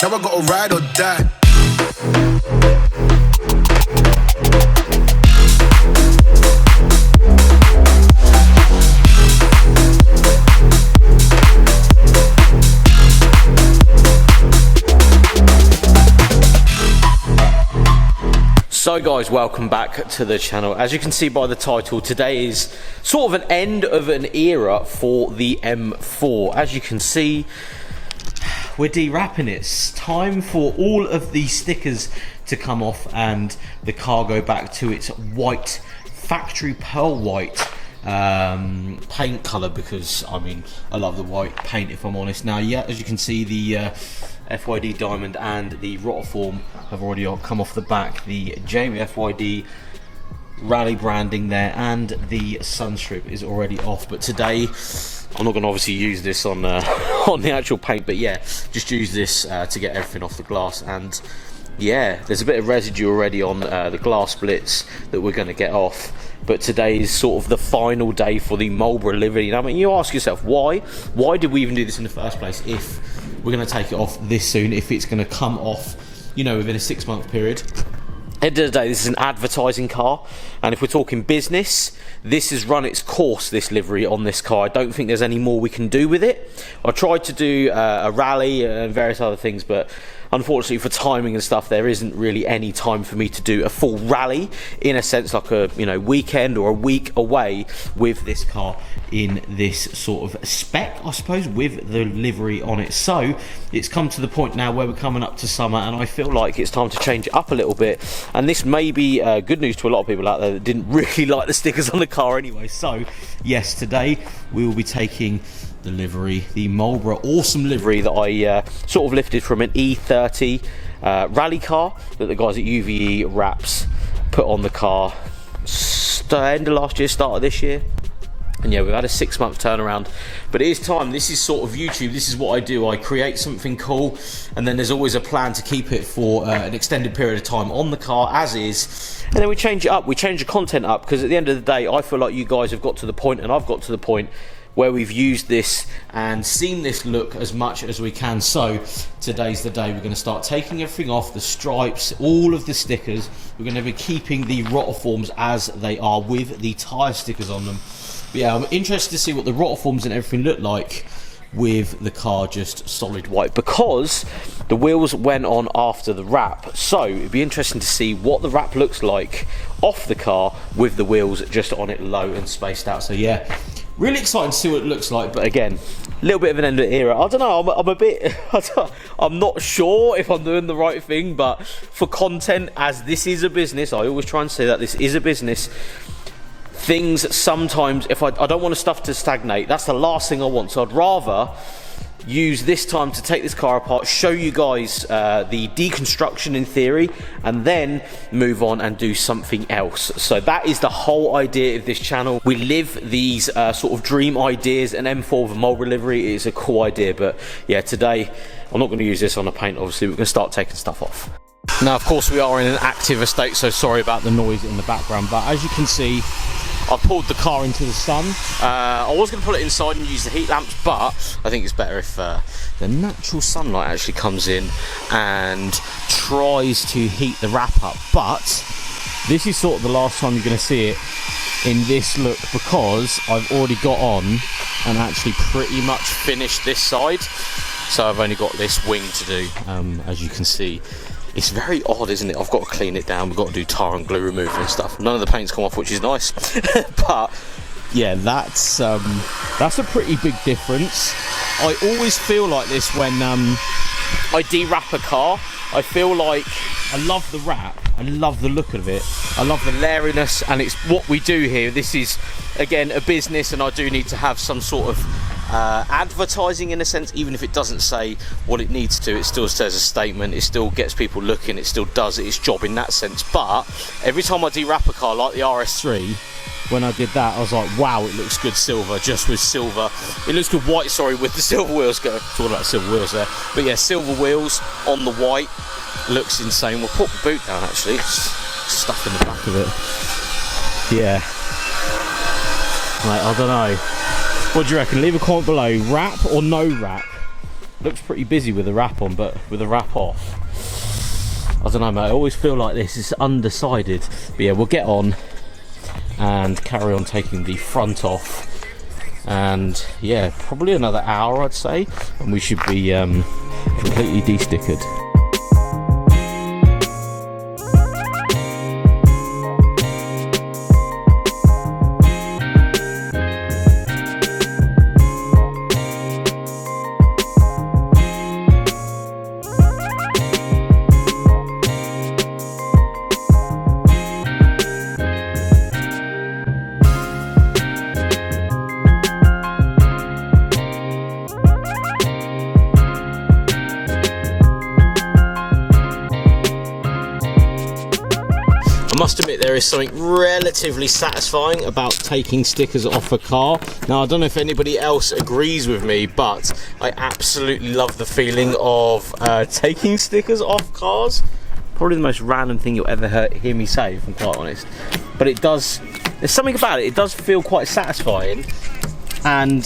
Now I gotta ride or die. So guys, welcome back to the channel. As you can see by the title, today is sort of an end of an era for the M4. As you can see, we're de-wrapping it. It's time for all of the stickers to come off and the car go back to its white, factory pearl white paint colour, because I mean, I love the white paint if I'm honest. Now, yeah, as you can see, the FYD Diamond and the Rotiform have already come off the back. The Jamie FYD Rally branding there and the Sunstrip is already off. But today, I'm not going to obviously use this on on the actual paint, but yeah, just use this to get everything off the glass. And yeah, there's a bit of residue already on the glass splits that we're going to get off. But today is sort of the final day for the Marlboro livery. And I mean, you ask yourself, why did we even do this in the first place if we're going to take it off this soon, if it's going to come off, you know, within a 6-month period? End of the day, this is an advertising car, and if we're talking business, this has run its course, this livery on this car. I don't think there's any more we can do with it. I tried to do a rally and various other things, but unfortunately for timing and stuff, there isn't really any time for me to do a full rally, in a sense, like a, you know, weekend or a week away with this car in this sort of spec, I suppose, with the livery on it. So it's come to the point now where we're coming up to summer, and I feel like it's time to change it up a little bit. And this may be good news to a lot of people out there that didn't really like the stickers on the car anyway. So yes, today we will be taking the livery, the Marlboro awesome livery that I sort of lifted from an E30 rally car that the guys at UVE Wraps put on the car end of last year, start of this year. And yeah, we've had a 6-month turnaround, but it is time. This is sort of YouTube. This is what I do. I create something cool, and then there's always a plan to keep it for an extended period of time on the car as is, and then we change it up. We change the content up, because at the end of the day, I feel like you guys have got to the point, and I've got to the point where we've used this and seen this look as much as we can. So today's the day. We're going to start taking everything off, the stripes, all of the stickers. We're going to be keeping the Rotiforms as they are with the tyre stickers on them. But yeah, I'm interested to see what the Rotiforms and everything look like with the car just solid white, because the wheels went on after the wrap. So it'd be interesting to see what the wrap looks like off the car with the wheels just on it low and spaced out. So yeah, really excited to see what it looks like. But again, a little bit of an end of era. I don't know, I'm a bit, I'm not sure if I'm doing the right thing, but for content, as this is a business, I always try and say that this is a business. Things sometimes, if I don't want stuff to stagnate, that's the last thing I want. So I'd rather use this time to take this car apart, show you guys the deconstruction in theory, and then move on and do something else. So that is the whole idea of this channel. We live these sort of dream ideas, and M4 with a Marlboro livery is a cool idea. But yeah, today I'm not going to use this on a paint, obviously. We're going to start taking stuff off. Now, of course, we are in an active estate, so sorry about the noise in the background, but as you can see, I've pulled the car into the sun. I was going to pull it inside and use the heat lamps, but I think it's better if the natural sunlight actually comes in and tries to heat the wrap up. But this is sort of the last time you're going to see it in this look, because I've already got on and actually pretty much finished this side. So I've only got this wing to do, as you can see. It's very odd, isn't it? I've got to clean it down. We've got to do tar and glue removal and stuff. None of the paint's come off, which is nice. But yeah, that's a pretty big difference. I always feel like this when I de-wrap a car. I feel like I love the wrap. I love the look of it. I love the layeriness, and it's what we do here. This is, again, a business, and I do need to have some sort of advertising in a sense. Even if it doesn't say what it needs to, it still says a statement. It still gets people looking. It still does its job in that sense. But every time I de-wrap a car, like the RS3, when I did that, I was like, wow, it looks good silver, just with silver. It looks good white, sorry, with the silver wheels. Talking about silver wheels there. But yeah, silver wheels on the white looks insane. We'll put the boot down, actually. Stuff in the back of it. Yeah. Like, I don't know. What do you reckon? Leave a comment below. Wrap or no wrap? looks pretty busy with the wrap on, but with the wrap off, I don't know, mate. I always feel like this is undecided. But yeah, we'll get on and carry on taking the front off. And yeah, probably another hour, I'd say, and we should be completely de-stickered. I must admit there is something relatively satisfying about taking stickers off a car. Now, I don't know if anybody else agrees with me, but I absolutely love the feeling of taking stickers off cars. Probably the most random thing you'll ever hear me say, if I'm quite honest. But it does, there's something about it, it does feel quite satisfying. And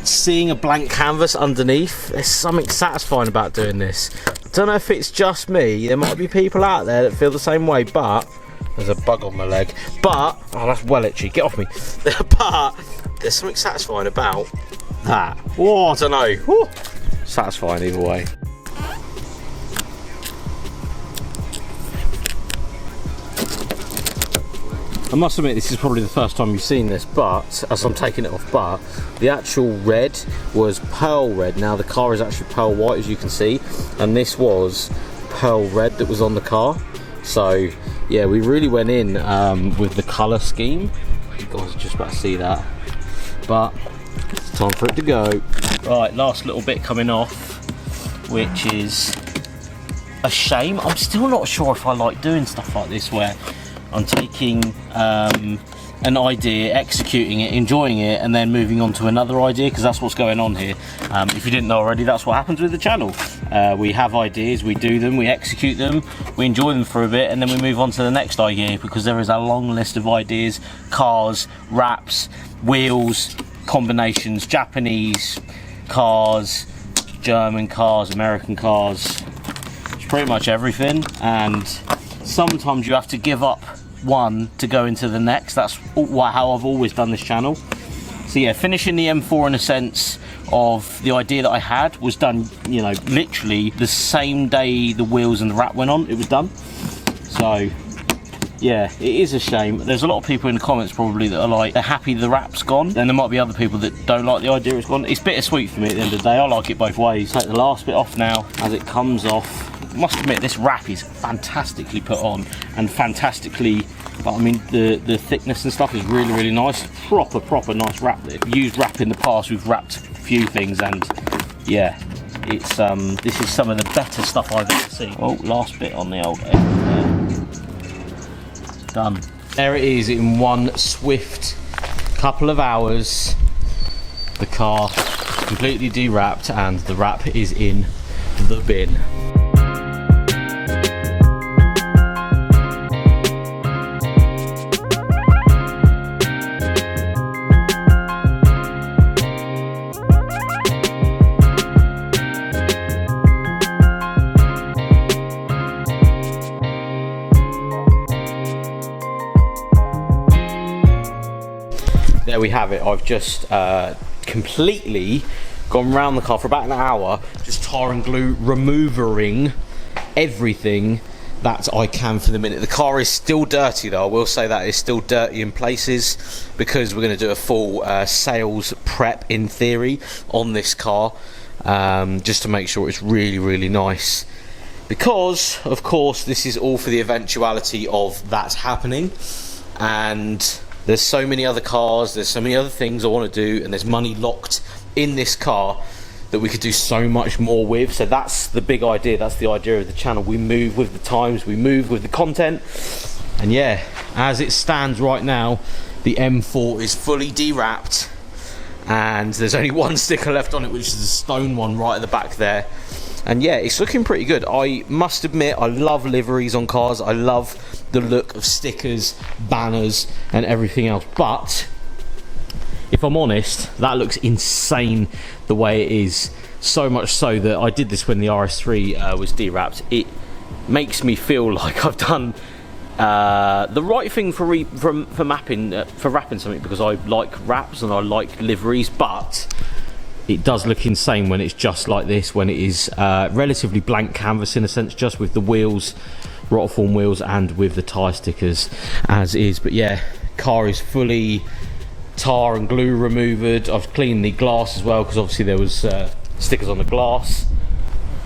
seeing a blank canvas underneath, there's something satisfying about doing this. I don't know if it's just me, there might be people out there that feel the same way, but there's a bug on my leg. But, oh, that's well itchy, get off me. But there's something satisfying about that. Oh, I don't know. Woo. Satisfying either way. I must admit this is probably the first time you've seen this, but as I'm taking it off, but the actual red was pearl red. Now the car is actually pearl white, as you can see, and this was pearl red that was on the car. So yeah, we really went in with the colour scheme. You guys are just about to see that, but it's time for it to go. Right, last little bit coming off, which is a shame. I'm still not sure if I like doing stuff like this, where I'm taking an idea, executing it, enjoying it, and then moving on to another idea, because that's what's going on here. If you didn't know already, that's what happens with the channel. We have ideas, we do them, we execute them, we enjoy them for a bit, and then we move on to the next idea, because there is a long list of ideas: cars, wraps, wheels, combinations, Japanese cars, German cars, American cars. It's pretty much everything, and sometimes you have to give up one to go into the next. That's how I've always done this channel. So yeah, finishing the M4 in a sense of the idea that I had was done, you know, literally the same day the wheels and the wrap went on, it was done. So yeah, it is a shame. There's a lot of people in the comments probably that are like, they're happy the wrap's gone. Then there might be other people that don't like the idea it's gone. It's bittersweet for me at the end of the day. I like it both ways. Take the last bit off now as it comes off. I must admit, this wrap is fantastically put on and fantastically, but I mean the thickness and stuff is really, really nice. Proper nice wrap. I've used wrap in the past, we've wrapped a few things, and yeah, it's this is some of the better stuff I've ever seen. Oh, last bit on the old end there. Done. There it is in one swift couple of hours. The car is completely de-wrapped and the wrap is in the bin. There we have it. I've just completely gone round the car for about an hour, just tar and glue removing everything that I can for the minute. The car is still dirty though, I will say that it's still dirty in places, because we're going to do a full sales prep in theory on this car, just to make sure it's really, really nice, because of course this is all for the eventuality of that happening. And there's so many other cars, there's so many other things I want to do, and there's money locked in this car that we could do so much more with. So that's the big idea, that's the idea of the channel. We move with the times, we move with the content. And yeah, as it stands right now, the M4 is fully de-wrapped, and there's only one sticker left on it, which is a stone one right at the back there. And yeah, it's looking pretty good. I must admit, I love liveries on cars. I love the look of stickers, banners, and everything else. But if I'm honest, that looks insane the way it is. So much so that I did this when the RS3 was dewrapped. It makes me feel like I've done the right thing for wrapping something, because I like wraps and I like liveries, but it does look insane when it's just like this, when it is relatively blank canvas in a sense, just with the wheels, Rotiform wheels, and with the tyre stickers as is. But yeah, car is fully tar and glue removed. I've cleaned the glass as well, because obviously there was stickers on the glass.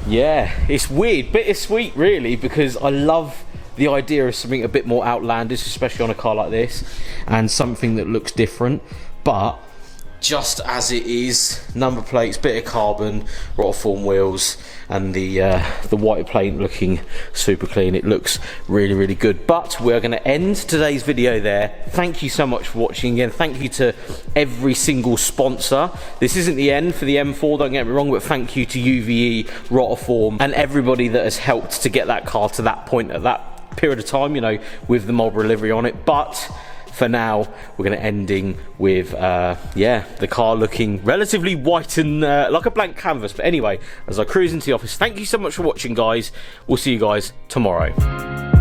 Yeah, it's weird, bittersweet really, because I love the idea of something a bit more outlandish, especially on a car like this, and something that looks different. But just as it is, number plates, bit of carbon, Rotiform wheels, and the white paint looking super clean. It looks really, really good. But we're going to end today's video there. Thank you so much for watching again. Thank you to every single sponsor. This isn't the end for the M4, don't get me wrong, but thank you to UVE, Rotiform, and everybody that has helped to get that car to that point at that period of time, you know, with the Marlboro livery on it. But for now, we're going to ending with yeah, the car looking relatively white and like a blank canvas. But anyway, as I cruise into the office, thank you so much for watching, guys. We'll see you guys tomorrow.